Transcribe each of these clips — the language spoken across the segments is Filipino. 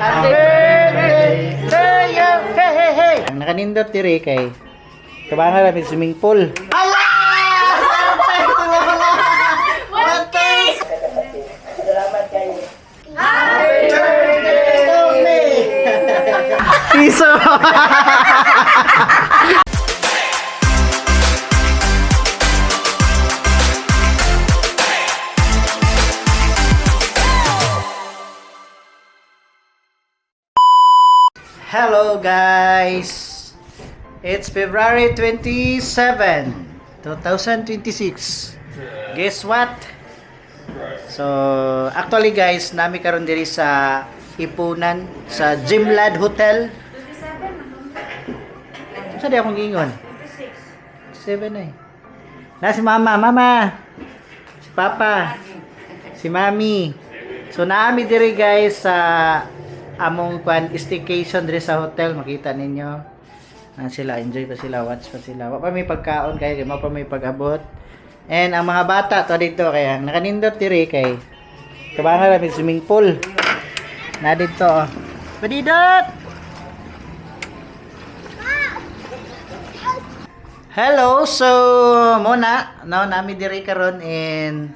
Happy birthday to you! Hey, hey, hey! Ang nakanindot diri kay kabangan namin swimming pool. Ala! Salamat kayo. Happy birthday to me! Piso! Hello guys! It's February 27, 2026. Guess what? So, actually guys, nami karon diri sa Ipunan sa Gymlad Hotel. Sa di akong gingon? 7 na eh. Na si mama, si papa, si mami. So, naami diri guys sa among staycation diri sa hotel. Makita ninyo sila, enjoy pa sila, watch pa sila, wa pa may pagkaon kay mo pa may pag-abot. And ang mga bata to dito kaya nakanindot diri kay kabangan namin swimming pool na dito oh. Padidot. Hello, so muna now nami diri karon in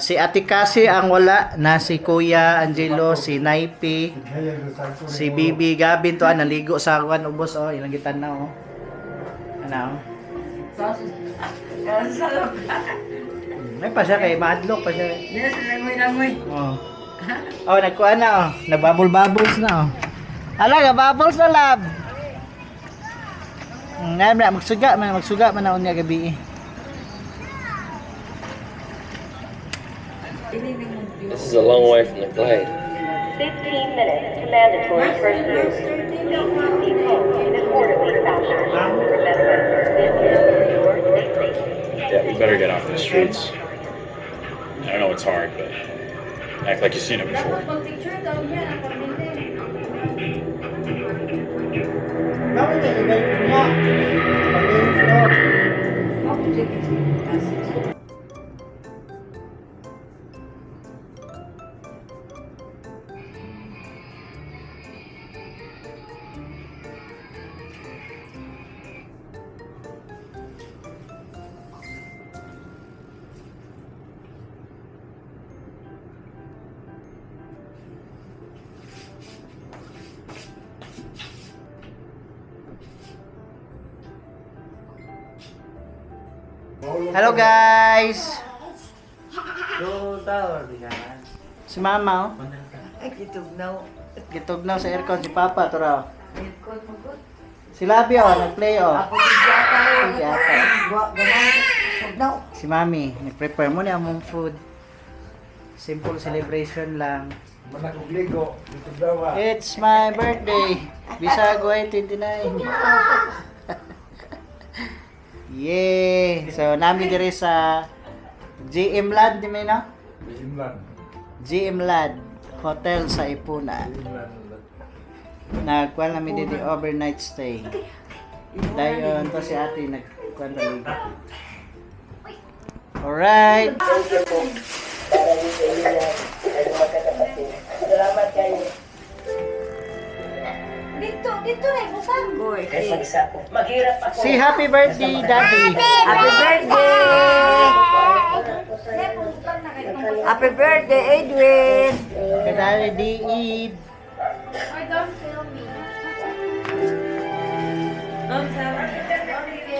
si Ate Cassie ang wala na, si Kuya Angelo, si Naipi, si Bibi Gabin to naligo sa kuan ubos oh, ilang gitan na oh. Ano? May pa siya kay madlock pa siya. Yes, langoy. Oh. Oh, nagkuan na oh, nabubble-bubbles na oh. Ala, ga-bubbles na lab. Magsuga man na unya gabi. This is a long way from the glade. 15 minutes to mandatory first use. Please be home in an orderly fashion. Remember, this is your safety. Yeah, we better get off the streets. I know it's hard, but act like you've seen it before. Hello guys. Si mama oh. Gitugnaw sa aircon si papa to raw. Si Labi oh, nag-play oh. Si mami, nag-prepare mo na among food. Simple celebration lang. It's my birthday. Bisagoy 29. Yay! So, nami diri sa Gymlad, di may na? Gymlad Hotel sa Ipunan. Nagkuhan namin dito overnight stay. Dayon to si ate nagkuhan dali. Alright! Salamat kayo. Dito na ibutang. Boy. Maghirap ako. Say happy birthday, Daddy! Happy birthday! Happy birthday, Edwin! Kay Daddy Eid!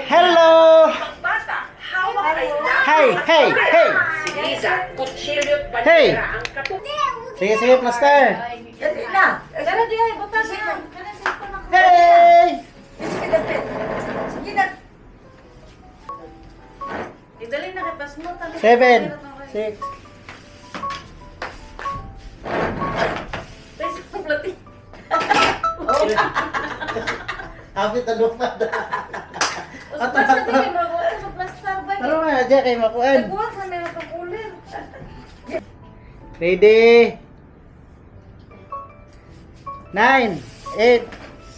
Hello! Hey! Hey! Hey! Hey! Sige, sige, plaster! Dali na! Pero di ay butas na. Hey! Sige na! Idali na kay pasmo. 7, 6. Kapit na lupad. Ano nga dyan kayo makuan? Ready? 9, 8,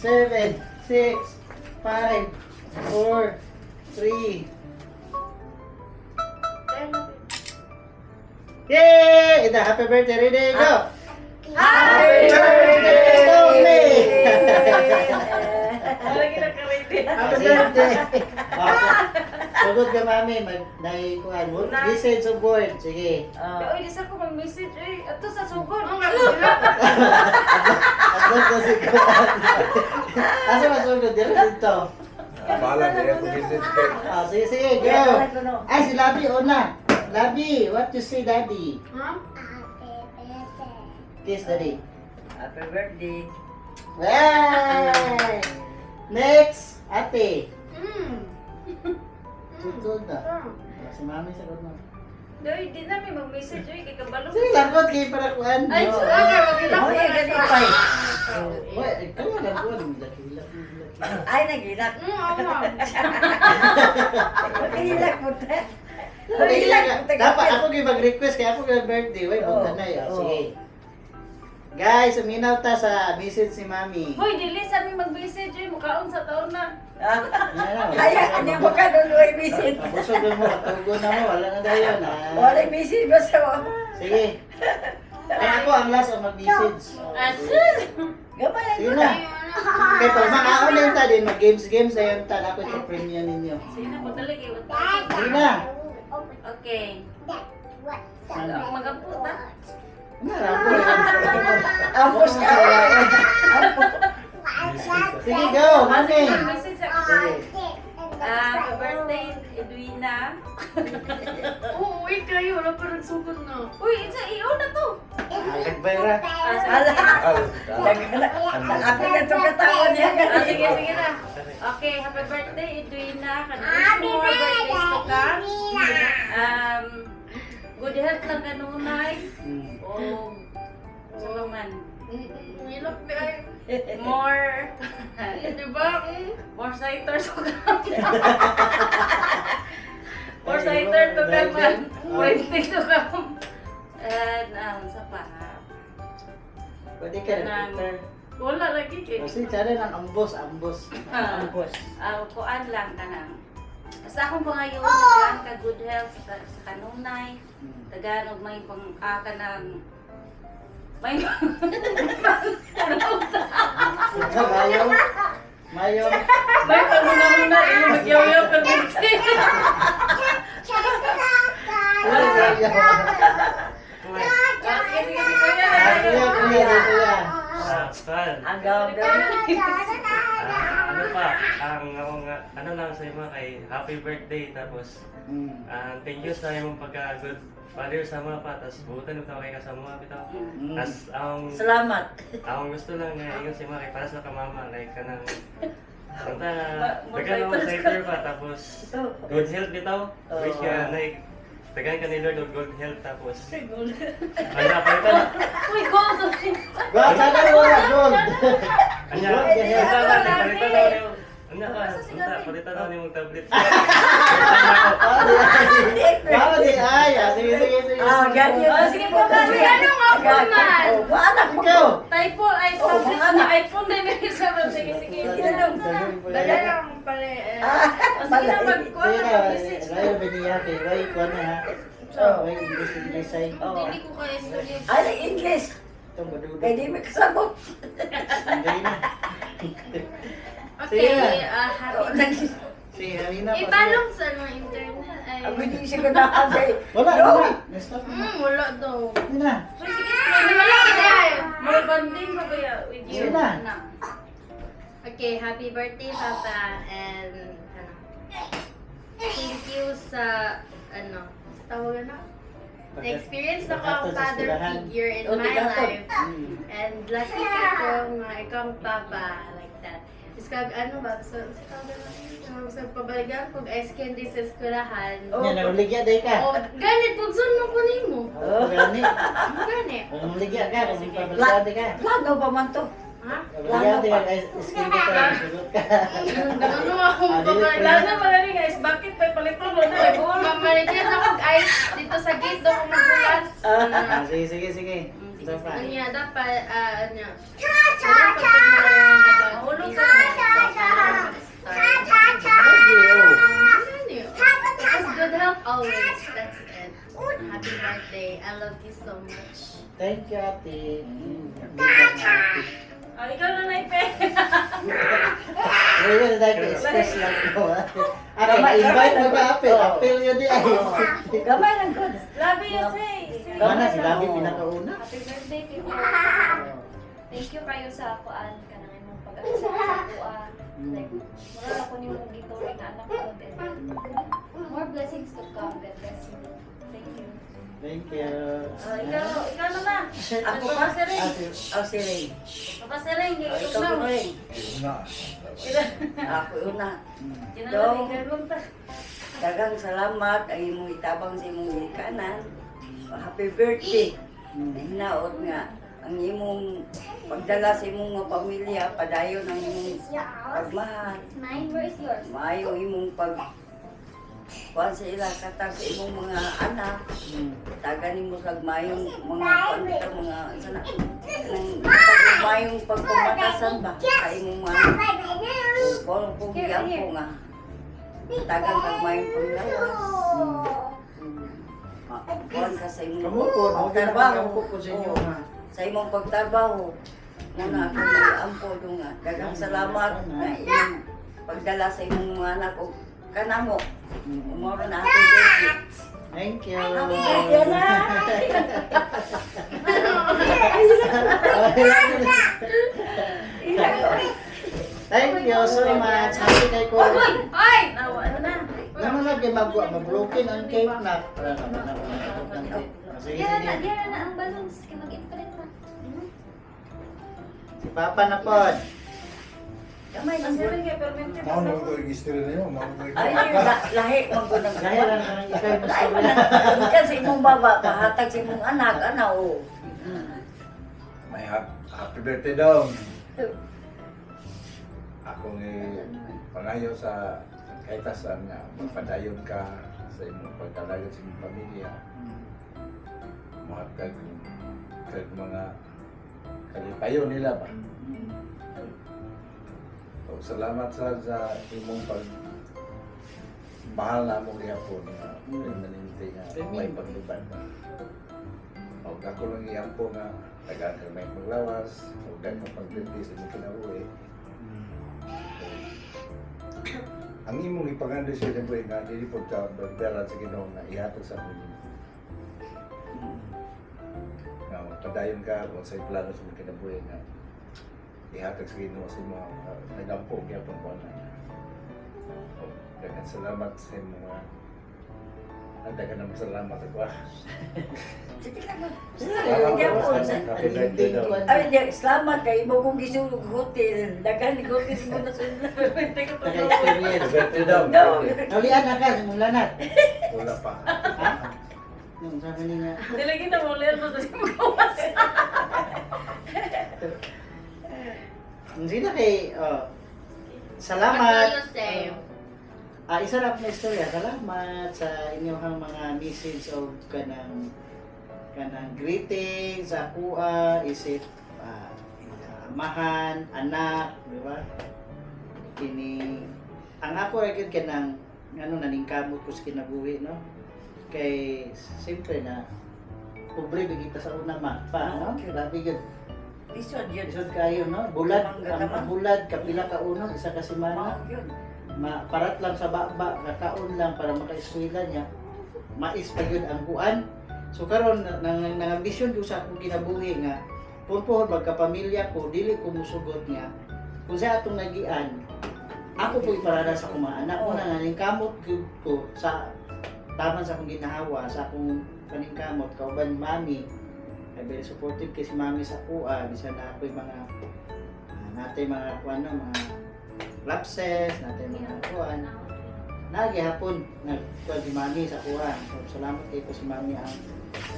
7, 6, 5, 4, 3. Yay! Ida, happy birthday, ready, go! Happy birthday, Tony! Happy birthday! Sugod ka, mami. Nagkuhan mo. Message of board. Sige. Uy, di sa ko mag-message. Uy, ito sa sugod. Agad ko si kuhan. Asa masugod? Dito. Bahala niya kung message kay. Sige, sige. Go. Ay, si Labi, una. Labi, what you say, Daddy? Kiss, Daddy. Happy birthday. Hey! Next, ate. Tutod na. Si mami sagot mo. Uy, di namin mag-message. Uy, kay kabalo. Sige, sagot kay para kuhan. Ay, okay, magkita ko yung ganito. Uy, ikaw na lang kuhan. Hilak. Ay, nagilak. Nagilak mo te. Dapat ako kayo mag-request kaya ako kayo birthday. Uy, bunta na yun. Sige. Guys, uminaw ta sa message si mami. Hoy, dili sa amin mag-message. Uy, mukhaon sa taon na. Ay, hindi mo ka doon ay message. Busog mo, katugon na mo. Wala na dayon. Wala yung message ba sa mo? Sige. Ay, ako ang last ang mag-message. Asus! Gamay Sige na. Kaya pag makaon na yun ta din, mag-games na yun ta. Ako ito premium ninyo. Sige na, pagdali kayo. Sige na. Okay. Mag-ampo ta? Ampos ka. Sige, go. Mami. Message ako. Happy birthday, Edwina. Oo, uy kayo. Wala pa nagsugod na. Uy, iyo na to. Nagbayra. Happy na ito katawan niya. Sige, sige na. Okay, happy birthday, Edwina. Happy birthdays to come. Good health lang kanunay. O, sulaman. Milok ba ay? More, Diba? more cider to come. More cider to come. Pwede to come. And, sa pa. Pwede ka rin, Peter. Wala lagi kayo. Kasi tsara ng ambos. Kuan lang ka nang. Basta akong pangayon, tagaan ka good health sa kanunay. Tagaan og may pang-aka ng may Mayo. Mayo. may panguna-una iyo magyaw-yaw ka dito. Sige, kuya. Ano pa, ano lang sa ima kay happy birthday tapos thank you sa imong pagka-good father sa mga pa tapos buutan ito kay kasama bitaw. Tapos Salamat. ang gusto lang nga ingon si Maki para sa kamama like kanang Santa, More dagan naman cider. cider pa tapos good health bitaw. Wish ka like dagan ka ni Lord of good health tapos ano palitan Uy, gold. Go, tsara mo na, gold. Anya, palitan na yung tablet. Wow, di ay. Sige. ganyan. Sige po, kasi anong ako man? Anak mo. Ikaw. Typo, iPhone na may isa. Sige. Ganun. Bala lang pala. Sige na, mag-kuha Sige na na, mag-message. Rayo Beniya kay Ray kuha na ha. Ray English ay. Hindi ko kaya studio. Ay, English. Ito madudod. Kaya di may kasabot. Hindi na. Okay, Sige. happy. Sige, Harina pa. Ibalong sa mga internet. Ay, Ako hindi siya ko nakagay. Wala, wala. Na-stop na. wala daw. Hindi na. Wala kita. More bonding ko kaya with you. Sige na. Okay, happy birthday, Papa. And, thank you sa, tawag na? Na-experience na ko ang father figure in my life. And lucky ka ko nga ikaw ang papa, like that. Is kag ba? So, sa pabaligan kog SK din sa eskwelahan. Yan, naluligya day ka. Oh, ganit pag sunod ko nimo. Oo, gani. Ganit. Naluligya ka, kung pabalagyan ka. Plano pa man to. Ha? Naluligya ka, skin ka ka, sulot ka. Ano akong Dili pabalikan. Lalo ba rin guys? Bakit may palitan mo na? Mamaligyan ako ice dito sa gate daw kung magpulas. Sige. Isa pa. Anya, dapat, anya. Mahulog ka Good health always. That's it. Happy happy birthday. I love you so much. Thank you, ate. Bigyan na ate. Oh, ikaw na na ipe. Ngayon na tayo express lang ko. Ate, invite mo ka, ate. Apel yun di ay. Gamay lang good. Labi ya say. Mana si Labi pinakauna? Happy birthday, Pipo. Thank you kayo sa kuan kanang imong pag-accept sa kuha. Like, wala ako ni mong gito rin na anak ko. And more blessings to come. God bless you. Thank you. Thank you. Oh, ikaw na na. Ako Papa pa? Sering. Oh, si Ray. Papa Sering, Oh, ikaw ikaw na. ko rin. Una. Ako una. Kinalabi ka gunta. Dagang salamat ay imong itabang sa imong ikanan. Happy birthday. Hinaot nga ang imong pagdala sa imong mga pamilya, padayon ang imong pagmahal. Mine, where is yours? Maayo imong pag kuan sa ila katar sa imong mga anak. Tagan nimo slag mayong mga pagkita mga sana nang mayong pagpamatasan ba sa imong mga kung pugiyan ko nga tagan kag mayong paglawas. Kuan ka sa imong Kamu po, pagtrabaho. kamu po sa inyo. Oo. Sa imong pagtrabaho nga na ako nag-ampo nga. Daghang salamat na imong pagdala sa imong mga anak o kanamo. Umoro na ating birthday. Thank you. Happy birthday na! Thank you so much. Happy kay ko. Ay! Nawa, ano na? Naman lang kayo mag-broken ang cake na. Sige, Diyan na, sige. diyan na ang balloons. Kaya mag-imprint na. Si Papa na pod. Kamay Papa lang Sering, kay permente Mau na ito yung history na yun. Mau na ito ay, lahi mo ko ng Dahil lang ang ikay mo Ay, ikaw sa imong baba, pahatag sa imong anak, ano, o. May happy birthday daw. Ako ni pangayo sa kaitasan nga magpadayon ka sa imong pagdalaga sa imong pamilya. Mahatag kag mga kalipayo nila ba. So, salamat sa imong pag mahal na mo gihapon nga maninti nga may paglubad ba. O ako lang iampo nga tagaan ka may maglawas o ganyan pag-birthday sa imong kinabuhi. Ang imong ipaganda sa kinabuhi nga dili po ka bagdala sa Ginoo nga ihatag sa amin. Nga padayon ka kung sa plano sa imong kinabuhi nga ihatag sa Ginoo sa mga nagampo gyapon ko na. Daghang salamat sa mga daghang naman salamat ako. Sige lang. Happy birthday daw. Ay, di, salamat kay mo kong gisulog hotel. Dagan ni hotel mo na sa Permente ko to. Naka-experience. Birthday daw. No. birthday. Naulian na ka, simula na. Wala pa. Ha? Nung sa kanina. Dilagin na mo, Leo, sa magawas. Sila kay, salamat. What will you say? Isa lang na istorya. Salamat sa inyong mga message o kanang greeting sa kuha, isip, amahan, anak, di ba? Kini, ang ako ay kanang, naningkamot ko sa kinabuhi, no? Kay, siyempre na, pobre kita sa una pa, no? Grabe yun. Isod yun. Isod kayo, no? Bulad, ang bulad, kapila ka uno, isa ka semana. Yun. Parat lang sa baba, kakaon lang para maka-eskwela niya. Mais pa yun ang kuan. So karon nang ambisyon ko sa akong kinabuhi nga purpo magkapamilya ko dili ko musugot nga kung sa atong nagian ako po iparada sa akong mga anak ko na naningkamot gyud ko sa taman sa akong ginahawa sa akong paningkamot kauban mami ay very supportive kay si mami sa kuha bisan na ako'y mga natay mga kuan na mga lapses natay mga kuan nagihapon nagkuan si mami sa kuha so salamat kay ko si mami ang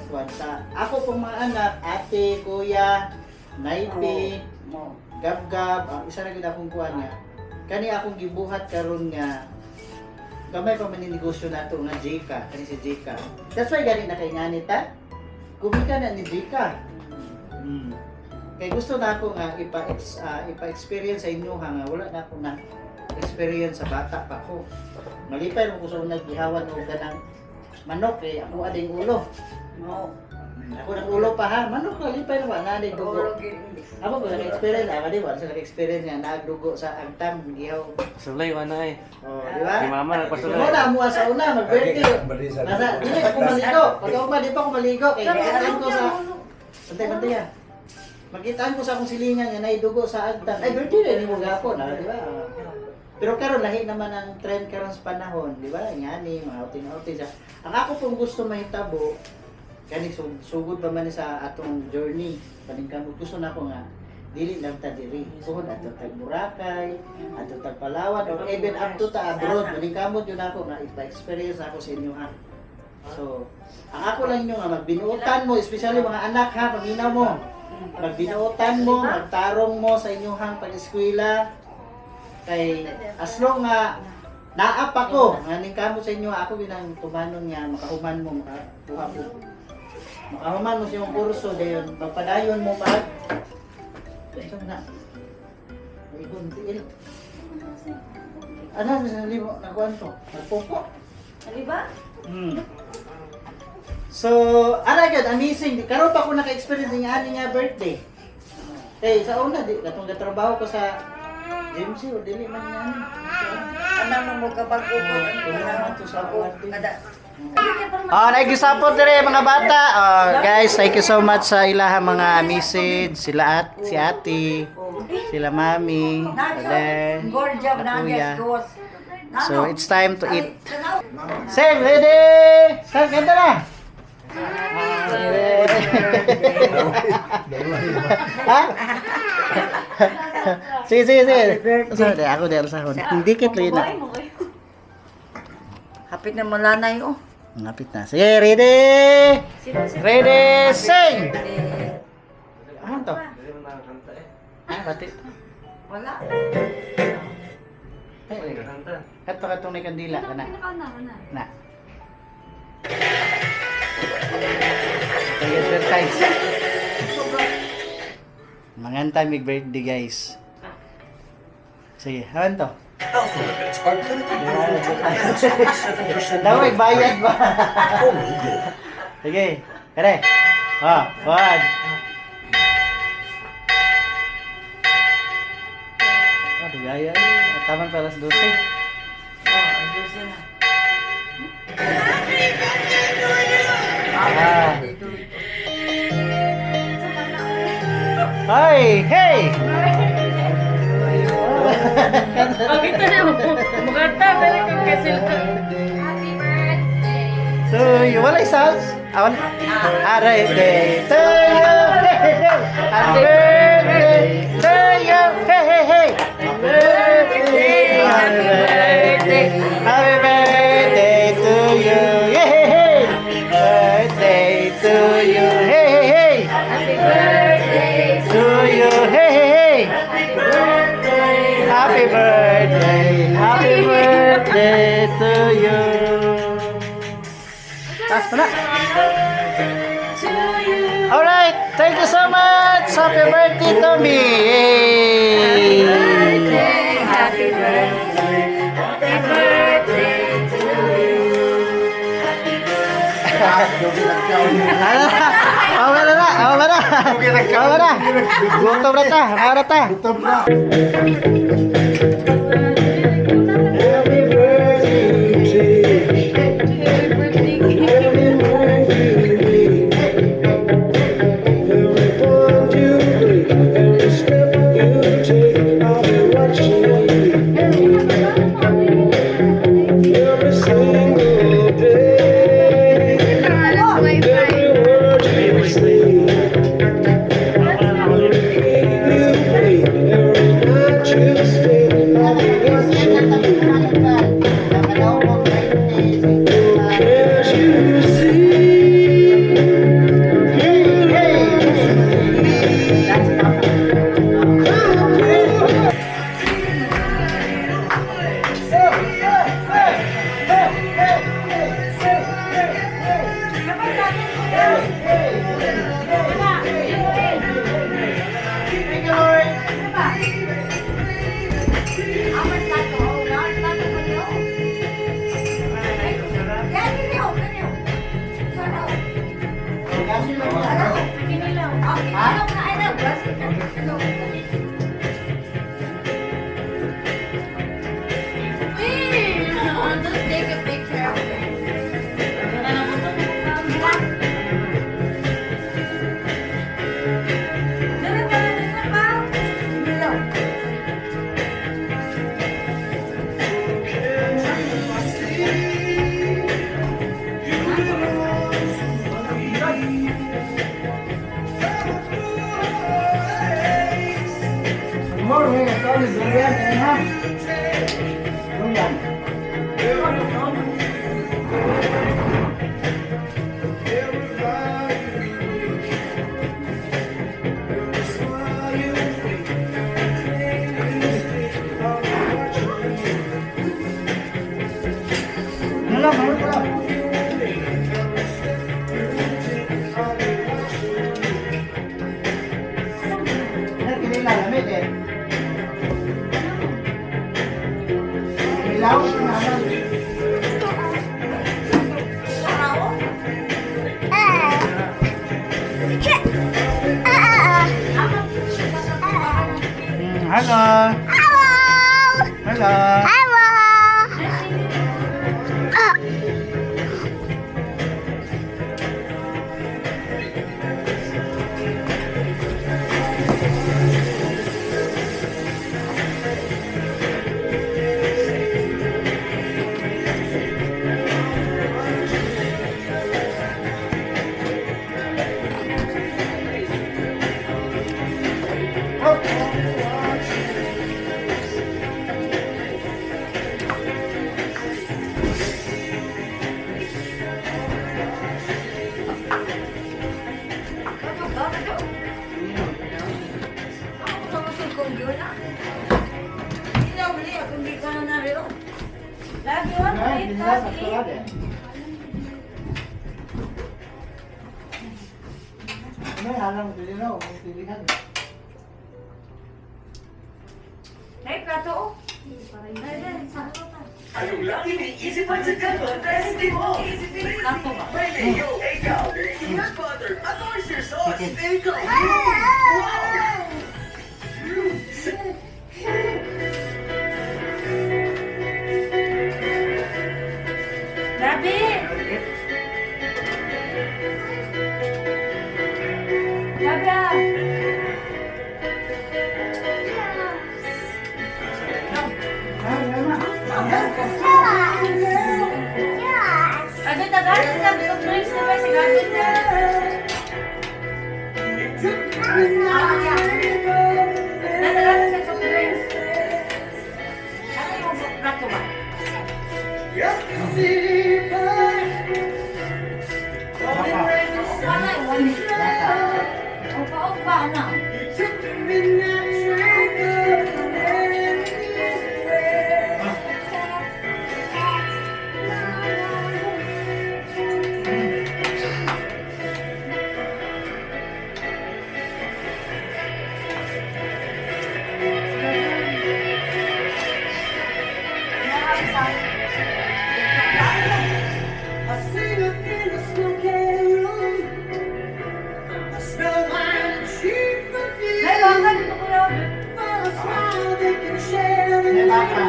kuan sa ako pong mga anak ate kuya naipi Mo. gab-gab ang isa na gid akong kuan nga kani akong gibuhat karon nga gamay pa man ni negosyo nato nga Jika kani si Jika that's why gani na kay ngani ta kumika na ni Jika kay gusto na ako nga ipa-experience sa inyo ha nga wala na ako na experience sa bata pa ko malipay mo ko sa unang gihawan o ganang manok eh, ako ading ulo. Oo. Ako ng ulo pa ha, manok kalipay na ba, nanin dugo. Ako ba naka-experience, ako di ba, sa naka-experience nga, nagdugo sa agtang, gihaw. Sulay, wala eh. Oh, di ba? Si mama nagpasulay. Mo na, mua sa una, mag-birthday. Nasa, dili ako maligo. Pag ako pa, di pa ako maligo. Kaya nakitaan ko sa, bantay-bantay yan. Magkitaan ko sa akong silingan nga naidugo sa agtang. Ay, birthday rin, hindi mo gapon, di ba? Pero karon lahi naman ang trend karon sa panahon, di ba? Ngani, mga outing-outing siya. Ang ako pong gusto mahitabo, kani sugod pa man sa atong journey. Paningkamot gusto na ko nga dili lang ta diri. Suhod ato tag Boracay, ato tag Palawan or even up to ta abroad. Paningkamot yun ako nga ipa-experience ako sa inyo ha. So, ang ako lang inyo nga magbinuotan mo, especially mga anak ha, paminaw mo. Magbinuotan mo, magtarong mo sa inyong pag-eskwela. Kay as long nga naap ako, nga ningkamot sa inyo, ako binang tumanon nga makahuman mo, makakuha mo. Makahuman mo sa iyong kurso, dayon pagpadayon mo pa. Ito na. May guntiil. Ano, misali mo, nakuhan to? Nagpupo. Ano ba? So, good, amazing. Karoon pa ako naka-experience ng aning nga birthday. Eh, sa una, katong gatrabaho ko sa GMC o dili man nga ani. Ano mo kabago ko? Salamat to sa award. Kada Nag-support dire mga bata. Guys, thank you so much sa ilaha mga message, sila si Ate, sila Mami, Alen, Gorgeous na Kuya. Diyos. So, it's time to eat. Sam, ready? Sam, kanta na. Ha? Sige. Sorry, ako dahil sa hon. Hindi kitli na. Hapit na malanay oh. Ngapit na. Sige, ready? Ready, sing! Ano to? Hindi mo nakakanta eh. Bati. Wala. Ay, Nakakanta. katong na kandila. Kana. Na. Kaya advertise. Manganta may birthday guys. Sige, hawan to. Daw bayad ba? Sige, kare. One. Gaya. Taman pa alas 12. Hey! Ito na mo. Mukata, pero kung kasil ka. Happy birthday. To you. Walay sounds. Happy birthday to you. Happy birthday to you. Hey. Happy birthday. Happy birthday. Happy birthday to you. Hey. Birthday to you. Hey. Happy birthday. To you. Hey. Happy birthday to you. Taas pa na. Alright, thank you so much. Happy birthday to me. Yay. Happy birthday. Happy birthday to you. Gutom na ta. Stay Siguro may solid durian eh ha. Durian. Ano lang. Lamig eh. Ilaw na naman. Hello. Hello. May halang din na, may pilihan. Nay, plato. Anong laging iisipan sa kanto dahil hindi mo? Plato ba? May mayo, ikaw, peanut butter, at oyster sauce, ikaw. Grabe! Grabe ah! Ano tagalan sa surprise na ba si Gabin na? Natagalan sa surprise. Ano yung plato ba? Opa na. Nay, baka dito ko yun. May baka.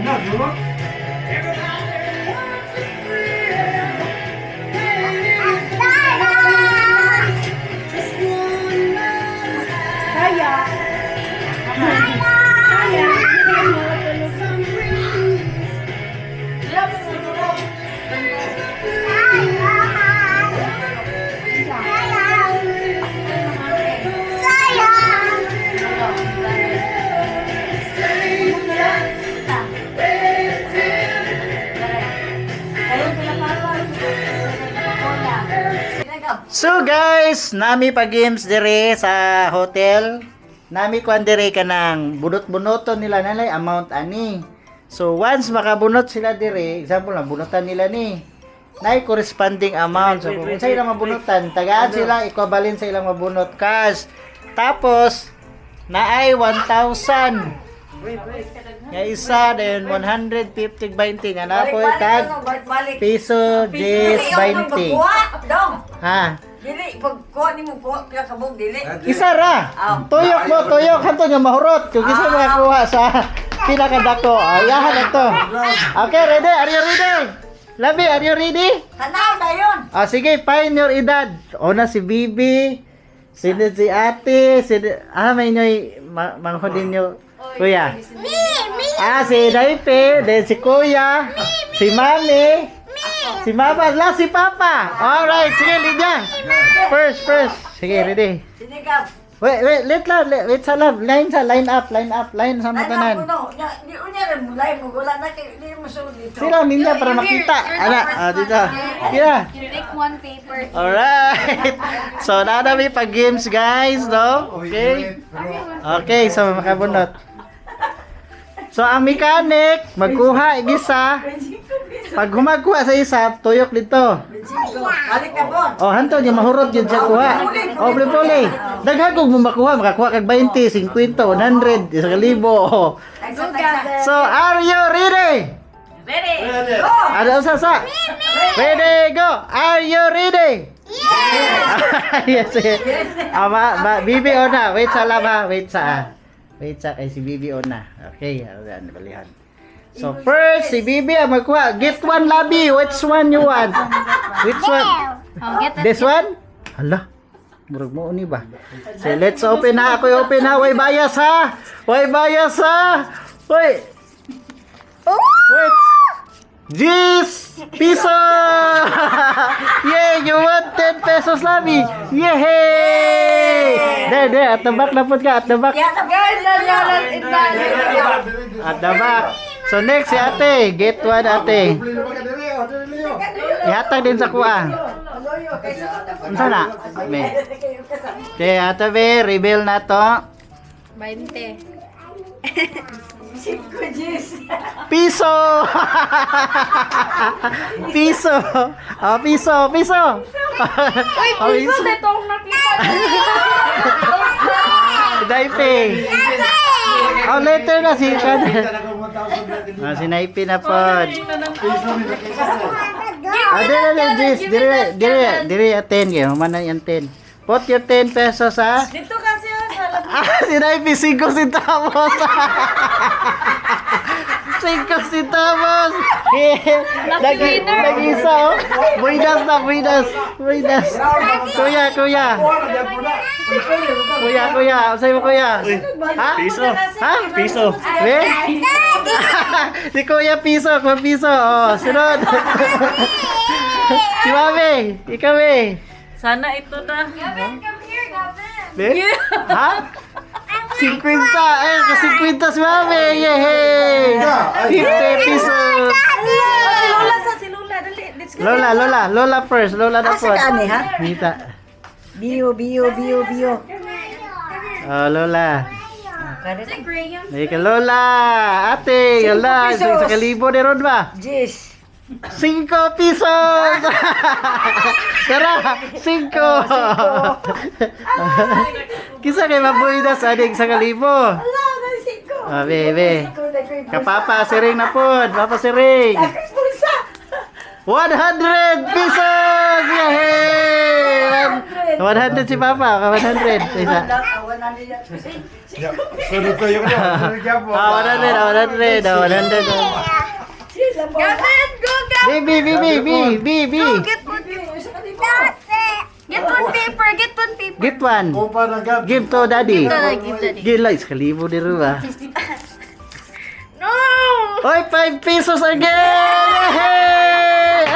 No, duro. Kaya. Kaya. So guys, nami pa games dire sa hotel. Nami kuan dire kanang bunot-bunoton nila nalay amount ani. So once makabunot sila dire, example lang bunutan nila ni na corresponding amount. So kung sa ilang mabunutan, tagaan sila equivalent sa ilang mabunot cash. Tapos naay 1,000. Nga isa then 150 20 nga na po tag piso 10 20. Ha? Dili pagkuha nimo kuha pila ka bug dili. Isa ra. Tuyok mo, tuyok hanto nga mahurot. Kung gusto mo makakuha sa pinakadako. Ayahan na to. Okay, ready? Are you ready? Labi, are you ready? Tanaw dayon. Sige, find your edad. Una si Bibi, si ate, may nyoy, manghodin nyo, kuya. Si Daipe, then si kuya, si mami, si mama, last si papa. Alright, sige, Lydia. First. Sige, ready. Sinikap. Wait, wait sa lab. Line sa matanan. Di unya rin mulay mo wala na kay di mo sulod dito. Sila ninja para makita. Dito. Kira. Take one paper. Alright. So, nadami pag games, guys, no? Okay. Okay, so makabunot. So, ang mechanic, magkuha igisa. Pag humagkuha sa isa, tuyok dito. Balik ka bon. Oh, hanto niya mahurot yun siya kuha. Oh, puli. Daghagog mo makuha, makakuha kag 20, 50, 100, 1,000. Oh. So, are you ready? Ready? Go. Ada usasa. Ready, go. Are you ready? Yes. Bibi ona. Wait sa laba. Wait sa kay si Bibi ona. Okay, ayan, balihan. So first, si Bibi ang magkuha. Get one, Labi. Which one you want? Which one? This one? Hala. Murag mo ni ba? So let's open na. Ako open na. Way bias ha. Wait. Wait. Jeez! Piso! Yay! You want 10 pesos, Labi! Yay! There. At the back na po ka. At the back. At the back. So next, si ate. Get one, ate. Ihatag din sa kuha. Ano na? Okay, ate be. Reveal na to. 20. Piso! Piso! Oh, piso! Uy, piso na itong nakita. Daipe! Oh, later na si si Naipe na po. Dire attend kayo. Humana yung 10. Put your 10 pesos ha. Dito kasi Si Naipe, 5 centavos. 5 centavos. Nag-isa oh. Buidas. Kuya. Usay mo kuya. Ha? Piso. Si kuya piso. Oh, sunod. Si Mami, ikaw sana ito na. Gavin, come here, Gavin. Ha? 50! Ay, 50 si Mami! Yay! 50 pesos! Si Lola, dali. Let's go. Lola first. Lola na po. Asa ka ni, ha? Mita. Bio. Oh, Lola. It's a crayon. Ika, Lola! Ate! Lola! Sa kalibo ni Ron ba? Jis. 5 pesos! Tara! 5! Kisa kay mabuidas adik sa kalibo. Ah, bebe. Kapapa siring na pod. Papa siring. 100 pesos! Yay! 100 si Papa. 100. Isa. 100. 100. Gavin, go, Gavin. Bibi. Get one paper. Get one. Give to daddy. Give daddy. Gila, iskalibo di ruwa. No! Oy, 5 pesos again! Hey!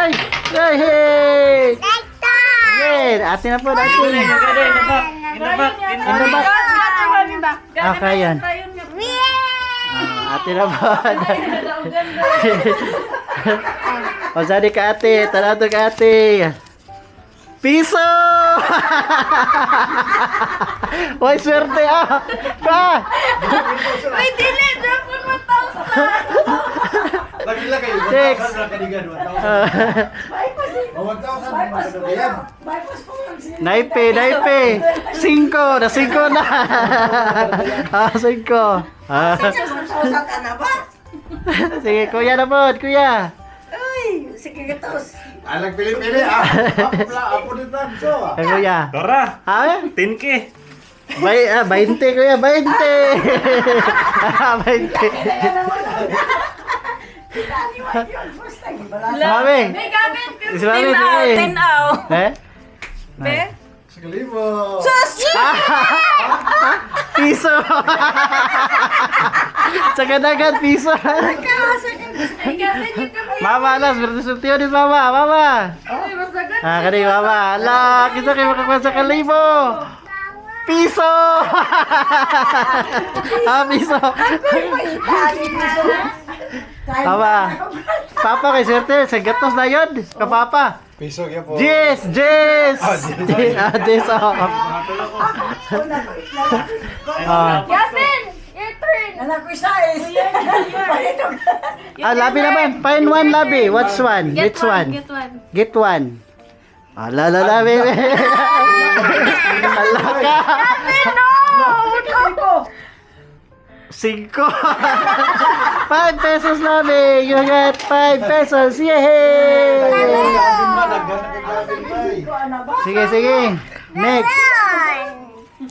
Yay! Ate na po, ate. In the back. Okay, yan. Ate na po. O, sadi ka ate. Tanato ka ate. Piso! Oy, swerte ah! Ka! Wait, dili. Drop on 1,000. Six. Naipe. 5 na. Ah, 5. Ah. Sige, kuya na po, kuya. Ay, sige gatos. Alag pili-pili. Apo dito na. Eh, kuya. Dora! Ah, 10K! 20 kuya, 20. 20. Mami. May gamit! Si Mami, sige. 10 out. Eh? Be? Sigalibo. Piso. Sa kadagat, piso. May gamit yung gamit! Mama, alas, bertusupti yun din, mama. Mama. Ay, masagot! Ah, kani mama. Ala, kita kayo makakuha sa kalibo. Piso. Ah, piso. Mama. Papa, kay swerte. Sa gatos na yun. Kapapa. Piso kaya po. Jess! Jess! Ah, Jess, oh. Ah. Gavin! Your turn! Anak ko size. Ah, labi naman. Find one labi. What's one? Which one? Get one. Get one. Ah, labi. Ala ka. 5. 5 pesos labi. You got 5 pesos. Yay! Sige. Next.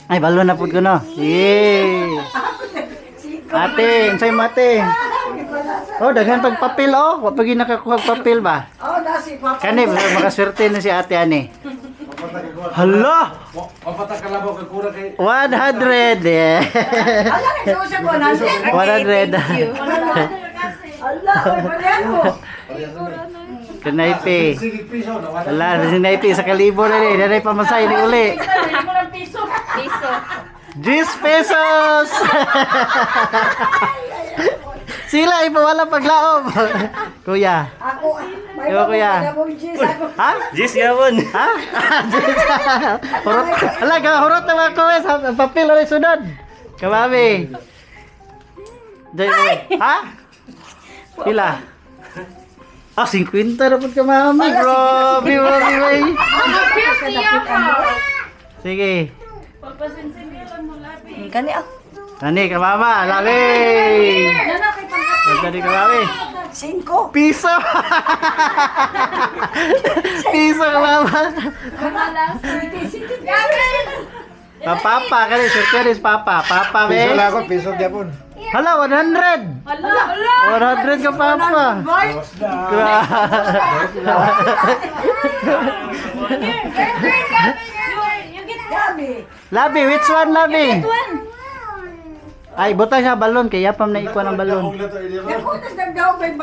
Ay, balon na po ko no. Yay! Ate, unsay mo ate? Oh, daghan pagpapel oh. Wa pag nakakuha papel ba? Oh, nasi papa. Kani makaswerte na si ate ani. Hala! Papatak kalabaw ka kura kay 100. Yeah. Alam ito siya ko 100. Allah, oy, balian mo. Kanaypi. sige piso na wala. Wala, sinaypi sa kalibo na ni. Nanay pamasay ni uli. Piso. 10 pesos! Sila ipawala paglaom. Kuya. Ako, may Yo, kuya. mong G's ako. Ha? Jis Gavon! Ha? Hurot. Ala, hurot na mga kuwes. Papel ulit sunod. Kamami. Ha? Pila? Ah, 50 na po ka mami. Grabe, mami. Sige. Kani ako. Nani ka mama, labi. Nani ka mami. 5. Piso. Piso ka mama. Papa, kani surprise papa. Papa, be. Piso na ako, piso gyapon. Hala, 100. 100 ka papa. Labi, which one labi? Ay, buta siya balon kaya pam na ikuha ng balon. Ako nagdagdaw may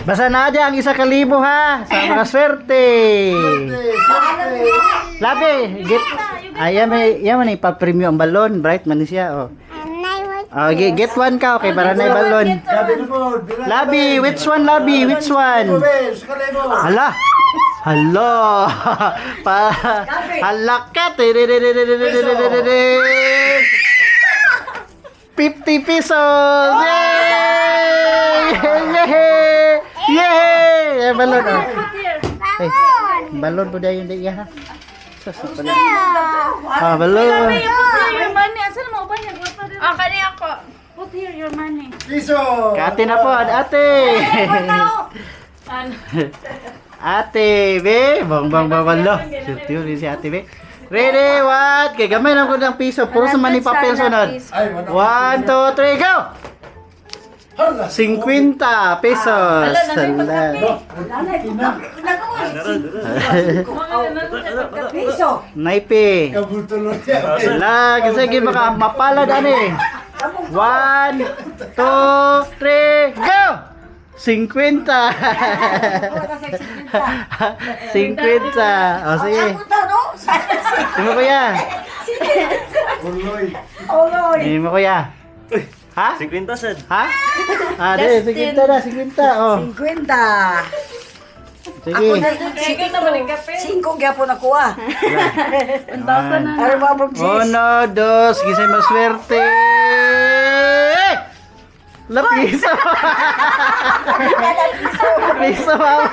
Basta na ang 1,000 ha sa mga swerte. Labi, get. Ay, yaman ipa-premium ang balon, bright man siya oh. Oh, get one ka okay para na balon. Labi, which one labi? Which one? Hala. Hello. Pa halakat. 50 pesos. Yay! Yay! Balon. Balon po dahil hindi ha. Ah, balon. Your money. Asan mo ba niya? Oh, kani ako. Put here your money. Piso. Kate na po, ate. Ate, be. Bang balo. Sirtiyo rin si ate, be. Ready, what? Kaya gamay lang ko ng piso. Puro sa mani papel sunod. 1, 2, 3, go! 50 pesos. piso. Naipi. Wala, kasi baka mapalad ani. 1, 2, 3, go! 50. 50. O sige. Sige mo kuya. Sige mo kuya. Ha? 50 sad. Ha? Ah, di, 50 na, 50. Oh. 50. Sige. 5 gyapon ako ah. 1,000 na. Ano ba mong G's? 1, 2, gisay maswerte. La piso. Piso mama.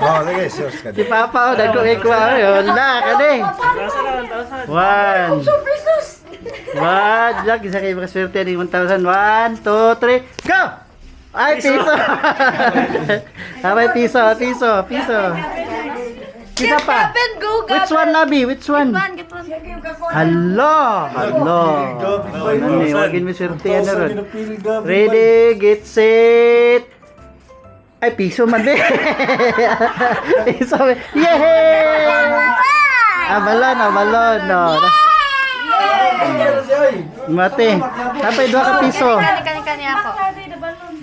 Oh, lagi sus ka. Si Papa dagko kay kuha yun. La kani. 1,000. 1. Lagi sa kay makaswerte ni 1,000. 1, 2, 3, go! Ay, piso! Abay, piso. Kita pa. Which one, Labi? Which one? Get one. Hello! Nani, wagin mo swerte yan na ron. Ready, get set. Ay, piso man din. Piso. Yay! Balon. No. Mate. Tapay dua ka piso. Kani ako.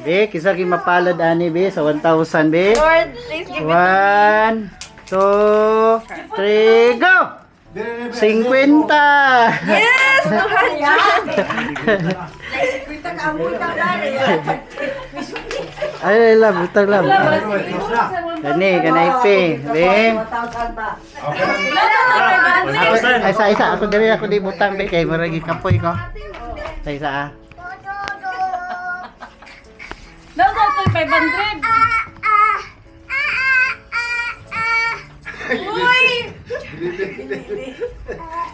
Be, kisa ki mapalad ani be sa 1,000 be. Lord, please give it 1, 2, 3, go! 50! Yes! 200! Ay, butang lam. Gani, kanay pe. Be. Isa. Ako diri ako di butang be kay maragi kapoy ko. Isa. Daw daw to 500.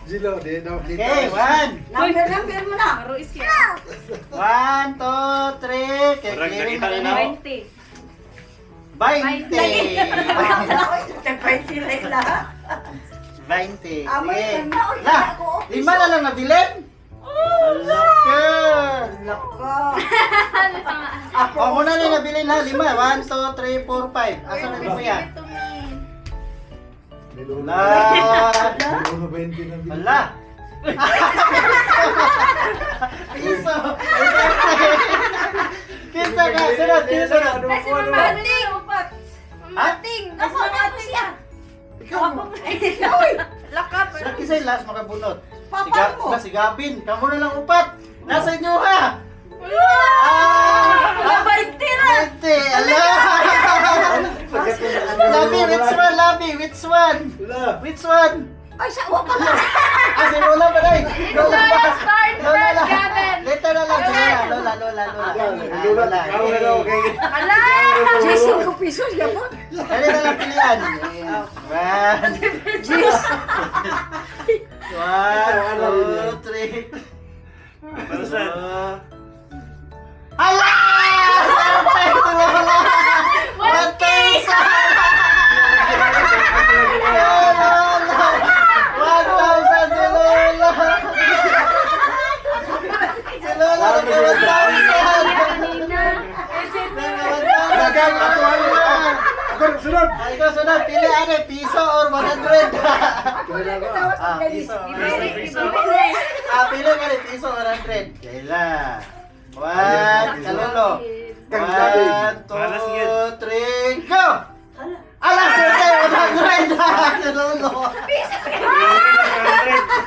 Jilo, di daw kita. Okay, 1. Number mo na. Aro is yan. 1, 2, 3. Kay Parang clearing ganito na na. 20. 20. 20 like na. 20. Amay, Sige. naon La, ako. 5 na lang nabilin? Laka. Lako. Ako na lang nabilin ha. 5. 1, 2, 3, 4, 5. Asa na mo yan? Give it to me. La. Wala. Piso. Kita ka. Sunod. Kasi mamating. Mating! Ako na siya. Ikaw. Lakap! Sila kisay last makabunot. Papa mo. Sigapin. Kamu na lang upat. Nasa inyo ha. Ate, ala. Which one? Ay, sa uwa pa na. Si Lola ba day? Lola ba? Start Lola first, Gavin! Later na lang. Lola. Hala! Jason ko pisos, yapon. Dali na lang pilihan. 1, 2, 3. Para saan? Ala! Perfect! Lola! 1,000! Sunod. Ikaw sunod, pili ano, piso or 100? Piso. Pili ka rin, piso or 100. Kaila. 1, kalolo. 1, 2, 3, go! Ala, serte, 100! Kalolo.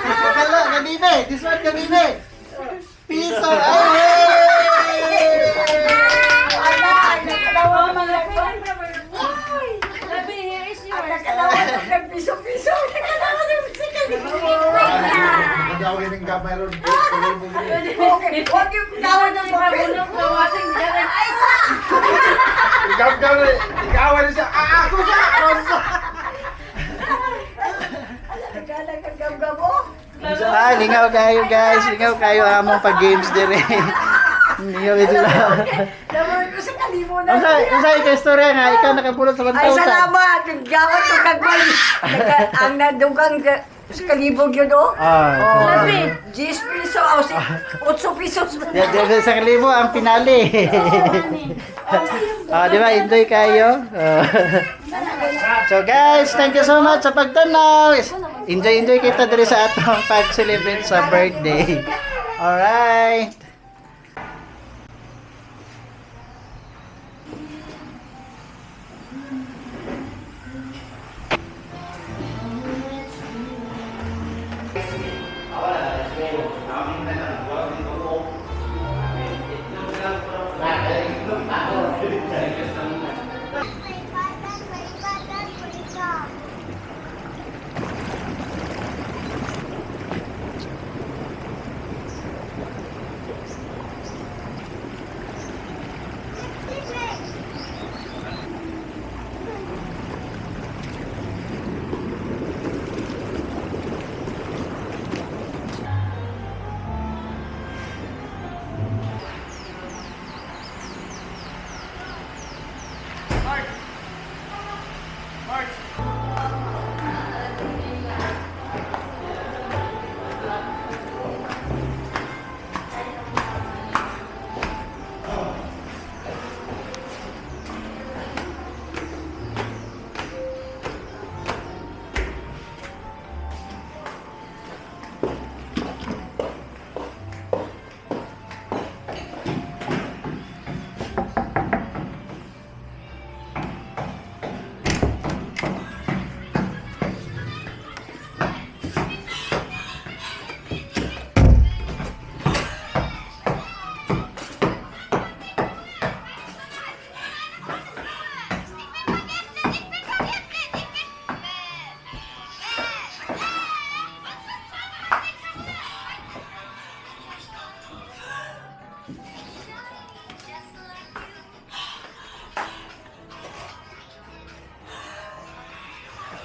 Kalolo, ganine. This one, ganine. Piso. Piso-piso. Madawin ng gamay ron. Okay, huwag yung tawad ng pabulong ng ating galing. Ay, sa! Ikawan niya siya. Ako siya! Nagalang ang gam-gamo. Lingaw kayo guys. Lingaw kayo among pag-games dire. Lingaw ito lang. Naman ko sa kalimo na. Ang sa istorya nga, ikaw nakapulot sa 1,000. Ay, salamat. Gawat ko kagway. Ang nadugang sa kalibog yun, oh. Ah, 10 piso, 8 pisos. sa kalibo ang pinali. Di ba? Enjoy kayo. So guys, thank you so much sa pagtanaw. Enjoy kita diri sa atong pag-celebrate sa birthday. Alright.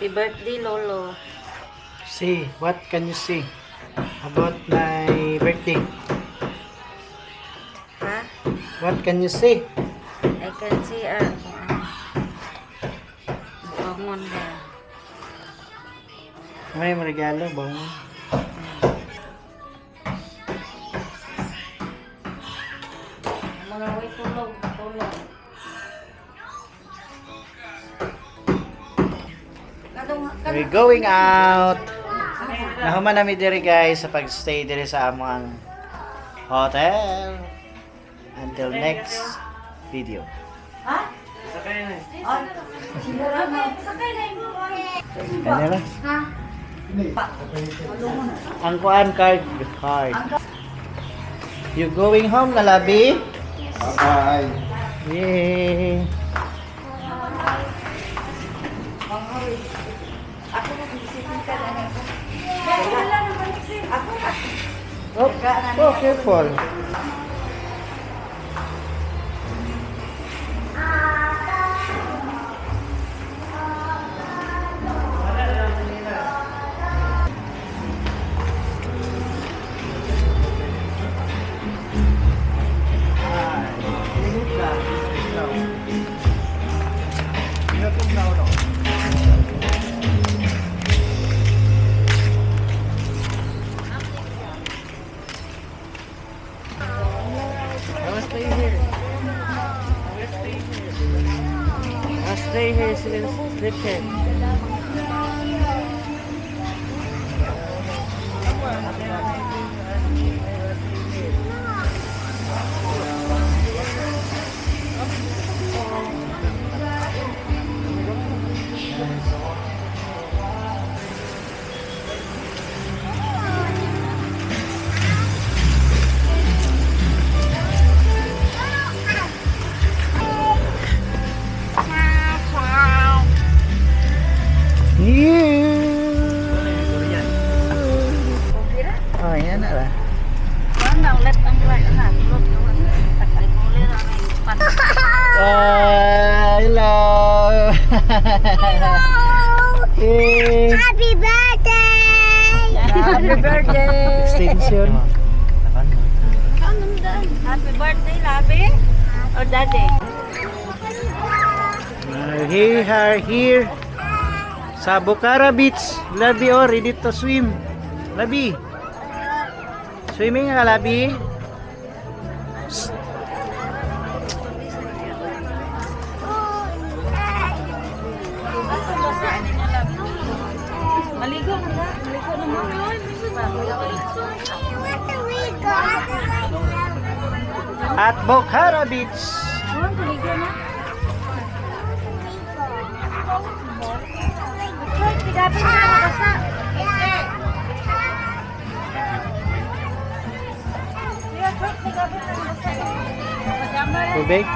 Happy birthday, Lolo. See, what can you say about my birthday? Ha? What can you say? I can see bangon ka. May regalo ba? Mga way tulog. We're going out. Nahuman namin diri guys sa pagstay diri sa among hotel. Until next video. Sakay na. Ano lang? Ang kuan card. You going home na labi? Bye. Yay! Oh, careful. Stay here, sleep here. Oh, yan na lah. Hello. Hey. Happy birthday! Happy birthday! Extension. Happy birthday, Labi? Or Daddy? We are here sa Bucara Beach. Labi, oh, ready to swim. Labi. Swimming ka, Labi? Maligo ka na. Maligo na mo. At Bucara Beach. Maligo na. Tigapin na ako basa. Tubig.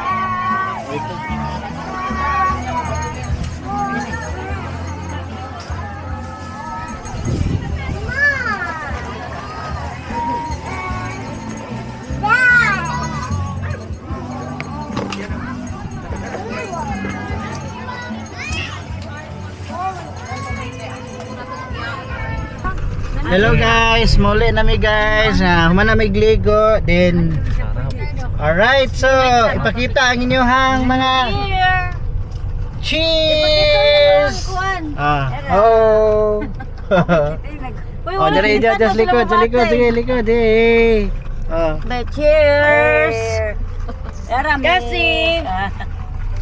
Hello guys, muli nami guys. Human na may gligo. Then alright, so ipakita ang inyong mga cheers. Oh. Oh, dari just likod, sige, likod eh. Oh. Cheers! Kasi!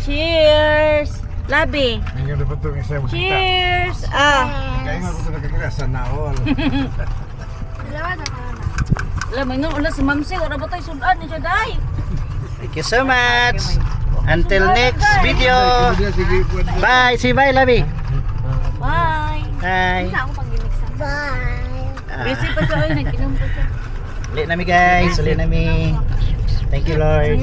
Cheers! Labi! Ngayon na pa itong isa mo kita. Cheers! Kaya nga gusto nakakira sa naol. Alam mo, ulas si Mamsi, wala ba tayo sudan ni Jaday? Thank you so much. Until next video. Bye. Say bye, Labi. Bye! Bye. Bye. Busy pa siya, nagkinom pa siya. Ulit nami guys. Ulit nami. Thank you Lord.